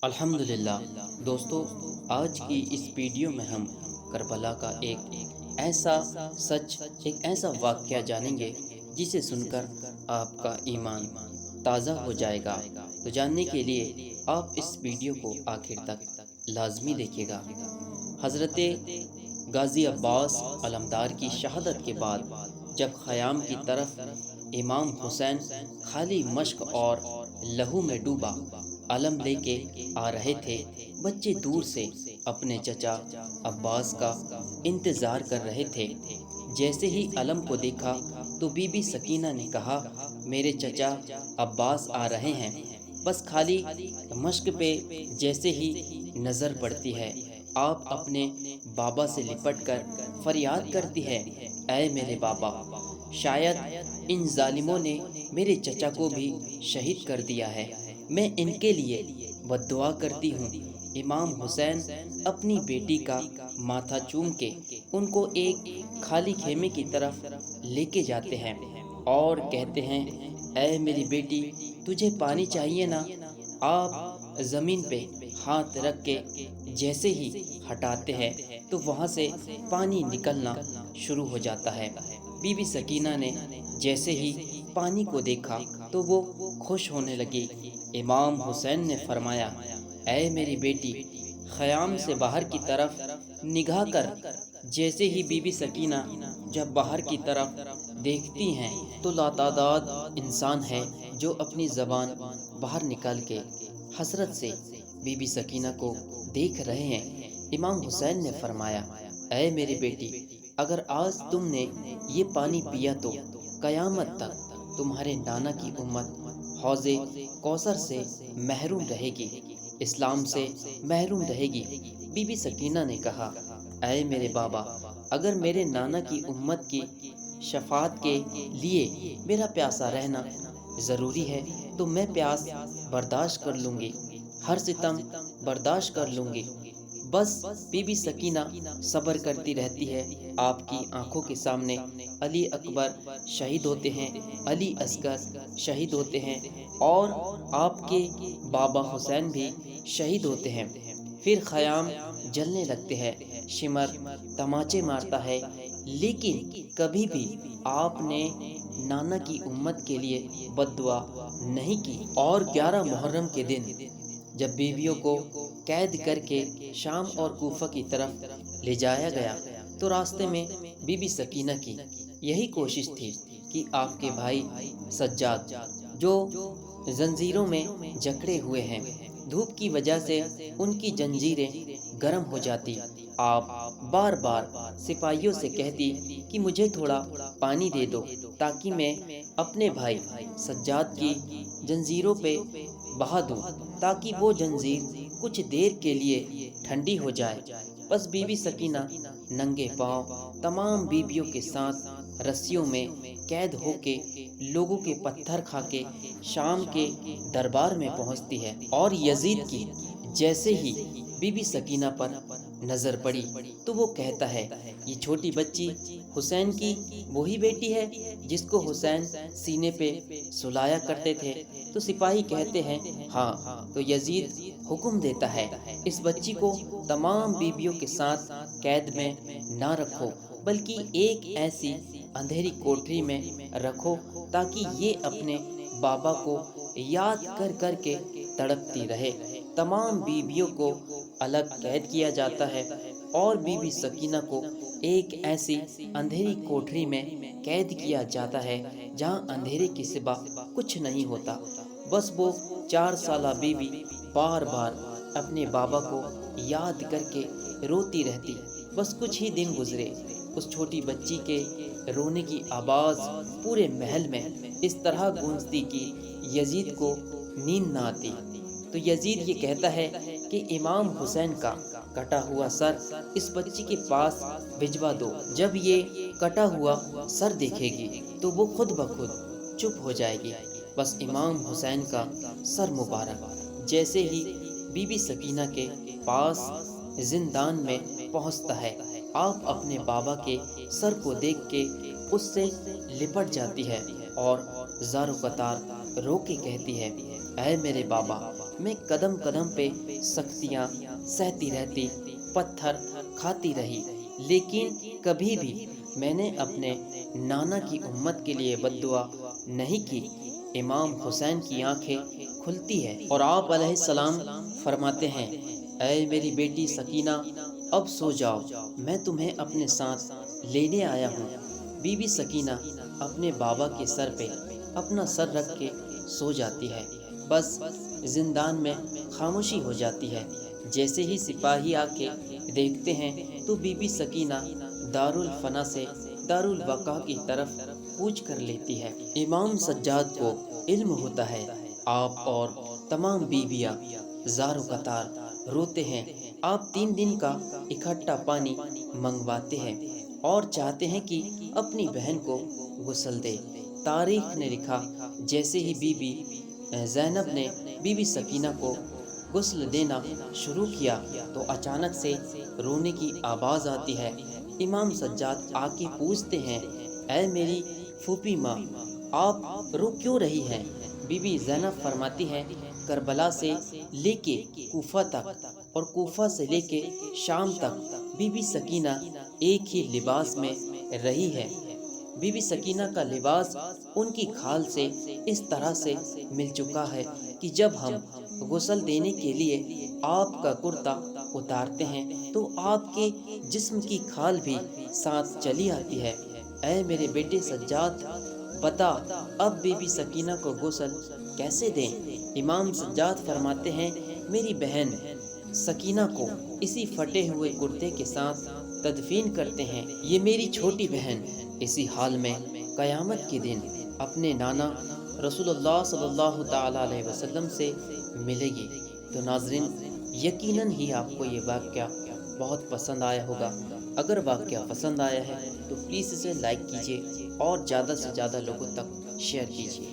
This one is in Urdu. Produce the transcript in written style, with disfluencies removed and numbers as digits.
الحمدللہ دوستو، آج کی اس ویڈیو میں ہم کربلا کا ایک ایسا ایک ایسا واقعہ جانیں گے جسے سن کر آپ کا ایمان تازہ ہو جائے گا۔ تو جاننے کے لیے آپ اس ویڈیو کو آخر تک لازمی دیکھیے گا۔ حضرت غازی عباس علمدار کی شہادت کے بعد جب خیام کی طرف امام حسین خالی مشق اور لہو میں ڈوبا علم لے کے آ رہے تھے، بچے دور سے اپنے چچا عباس کا انتظار کر رہے تھے۔ جیسے ہی علم کو دیکھا تو بی بی سکینہ نے کہا، میرے چچا عباس آ رہے ہیں۔ بس خالی مشق پہ جیسے ہی نظر پڑتی ہے، آپ اپنے بابا سے لپٹ کر فریاد کرتی ہے، اے میرے بابا، شاید ان ظالموں نے میرے چچا کو بھی شہید کر دیا ہے، میں ان کے لیے بد دعا کرتی ہوں۔ امام حسین اپنی بیٹی کا ماتھا چوم کے ان کو ایک خالی خیمے کی طرف لے کے جاتے ہیں اور کہتے ہیں، اے میری بیٹی، تجھے پانی چاہیے نا؟ آپ زمین پہ ہاتھ رکھ کے جیسے ہی ہٹاتے ہیں تو وہاں سے پانی نکلنا شروع ہو جاتا ہے۔ بی بی سکینہ نے جیسے ہی پانی کو دیکھا تو وہ خوش ہونے لگی۔ امام حسین نے فرمایا، اے میری بیٹی، خیام سے باہر کی طرف نگاہ کر۔ جیسے ہی بی بی سکینہ جب باہر کی طرف دیکھتی ہیں تو لاتعداد انسان ہے جو اپنی زبان باہر نکال کے حسرت سے بی بی سکینہ کو دیکھ رہے ہیں۔ امام حسین نے فرمایا، اے میری بیٹی، اگر آج تم نے یہ پانی پیا تو قیامت تک تمہارے نانا کی امت حوض کوثر سے محروم رہے گی، اسلام سے محروم رہے گی۔ بی بی سکینہ نے کہا، اے میرے بابا، اگر میرے نانا کی امت کی شفاعت کے لیے میرا پیاسا رہنا ضروری ہے تو میں پیاس برداشت کر لوں گی، ہر ستم برداشت کر لوں گی۔ بس بی بی سکینہ صبر کرتی رہتی ہے۔ آپ کی آنکھوں کے سامنے علی اکبر شہید ہوتے ہیں، علی اصغر شہید ہوتے ہیں اور آپ کے بابا حسین بھی شہید ہوتے ہیں۔ پھر خیام جلنے لگتے ہیں، شمر تماچے مارتا ہے، لیکن کبھی بھی آپ نے نانا کی امت کے لیے بد دعا نہیں کی۔ اور 11 محرم کے دن جب بیویوں کو قید کر کے شام اور کوفہ کی طرف لے جایا گیا تو راستے میں بی بی سکینہ کی یہی کوشش تھی کہ آپ کے بھائی سجاد جو زنجیروں میں جکڑے ہوئے ہیں، دھوپ کی وجہ سے ان کی زنجیریں گرم ہو جاتی، آپ بار بار سپاہیوں سے کہتی کہ مجھے تھوڑا پانی دے دو تاکہ میں اپنے بھائی سجاد کی زنجیروں پہ بہا دوں تاکہ وہ زنجیر کچھ دیر کے لیے ٹھنڈی ہو جائے۔ بس بی بی سکینہ ننگے پاؤں تمام بیویوں کے ساتھ رسیوں میں قید ہو کے لوگوں کے پتھر کھا کے شام کے دربار میں پہنچتی ہے، اور یزید کی جیسے ہی بی بی سکینہ پر نظر پڑی تو وہ کہتا ہے، یہ چھوٹی بچی حسین کی وہی بیٹی ہے جس کو حسین سینے پہ سلایا کرتے تھے؟ تو سپاہی کہتے ہیں، ہاں۔ تو یزید حکم دیتا ہے، اس بچی کو تمام بیویوں کے ساتھ قید میں نہ رکھو بلکہ ایک ایسی اندھیری کوٹری میں رکھو تاکہ یہ اپنے بابا کو یاد کر کر کے تڑپتی رہے۔ تمام بیویوں کو الگ قید کیا جاتا ہے اور بی بی سکینہ کو ایک ایسی اندھیری کوٹری میں قید کیا جاتا ہے جہاں اندھیرے کے سوا کچھ نہیں ہوتا۔ بس وہ 4 سالہ بیوی بار بار اپنے بابا کو یاد کر کے روتی رہتی۔ بس کچھ ہی دن گزرے، اس چھوٹی بچی کے رونے کی آواز پورے محل میں اس طرح گونجتی کہ یزید کو نیند نہ آتی۔ تو یزید یہ کہتا ہے کہ امام حسین کا کٹا ہوا سر اس بچی کے پاس بھجوا دو، جب یہ کٹا ہوا سر دیکھے گی تو وہ خود بخود چپ ہو جائے گی۔ بس امام حسین کا سر مبارک جیسے ہی بی بی سکینہ کے پاس زندان میں پہنچتا ہے، آپ اپنے بابا کے سر کو دیکھ کے اس سے لپٹ جاتی ہے اور زار و قطار رو کے کہتی ہے، اے میرے بابا، میں قدم قدم پہ سختیاں سہتی رہتی، پتھر کھاتی رہی، لیکن کبھی بھی میں نے اپنے نانا کی امت کے لیے بد دعا نہیں کی۔ امام حسین کی آنکھیں کھلتی ہے اور آپ علیہ السلام فرماتے ہیں، اے میری بیٹی سکینہ، اب سو جاؤ، میں تمہیں اپنے ساتھ لینے آیا ہوں۔ بی بی سکینہ اپنے بابا کے سر پہ اپنا سر رکھ کے سو جاتی ہے، بس زندان میں خاموشی ہو جاتی ہے۔ جیسے ہی سپاہی آ کے دیکھتے ہیں تو بی بی سکینہ دارالفنا سے دارالبقا کی طرف کوچ کر لیتی ہے۔ امام سجاد کو علم ہوتا ہے، آپ اور تمام بیویاں زار و قطار روتے ہیں۔ آپ 3 دن کا اکٹھا پانی منگواتے ہیں اور چاہتے ہیں کہ اپنی بہن کو غسل دے۔ تاریخ نے لکھا، جیسے ہی بی بی زینب نے بی بی سکینہ کو غسل دینا شروع کیا تو اچانک سے رونے کی آواز آتی ہے۔ امام سجاد آ کے پوچھتے ہیں، اے میری پھوپھی ماں، آپ رو کیوں رہی ہیں؟ بی بی زینب فرماتی ہے، کربلا سے لے کے کوفہ تک اور کوفہ سے لے کے شام تک بی بی سکینہ ایک ہی لباس میں رہی ہے۔ بی بی سکینہ کا لباس ان کی کھال سے اس طرح سے مل چکا ہے کہ جب ہم غسل دینے کے لیے آپ کا کرتا اتارتے ہیں تو آپ کے جسم کی کھال بھی ساتھ چلی آتی ہے۔ اے میرے بیٹے سجاد، بتا اب بی بی سکینہ کو غسل کیسے دیں؟ امام سجاد فرماتے ہیں، میری بہن سکینہ کو اسی پھٹے ہوئے کرتے کے ساتھ تدفین کرتے ہیں۔ یہ میری چھوٹی بہن اسی حال میں قیامت کے دن اپنے نانا رسول اللہ صلی اللہ تعالی علیہ وسلم سے ملے گی۔ تو ناظرین، یقیناً ہی آپ کو یہ واقعہ بہت پسند آیا ہوگا۔ اگر واقعہ پسند آیا ہے تو پلیز اسے لائک کیجیے اور زیادہ سے زیادہ لوگوں تک شیئر کیجیے۔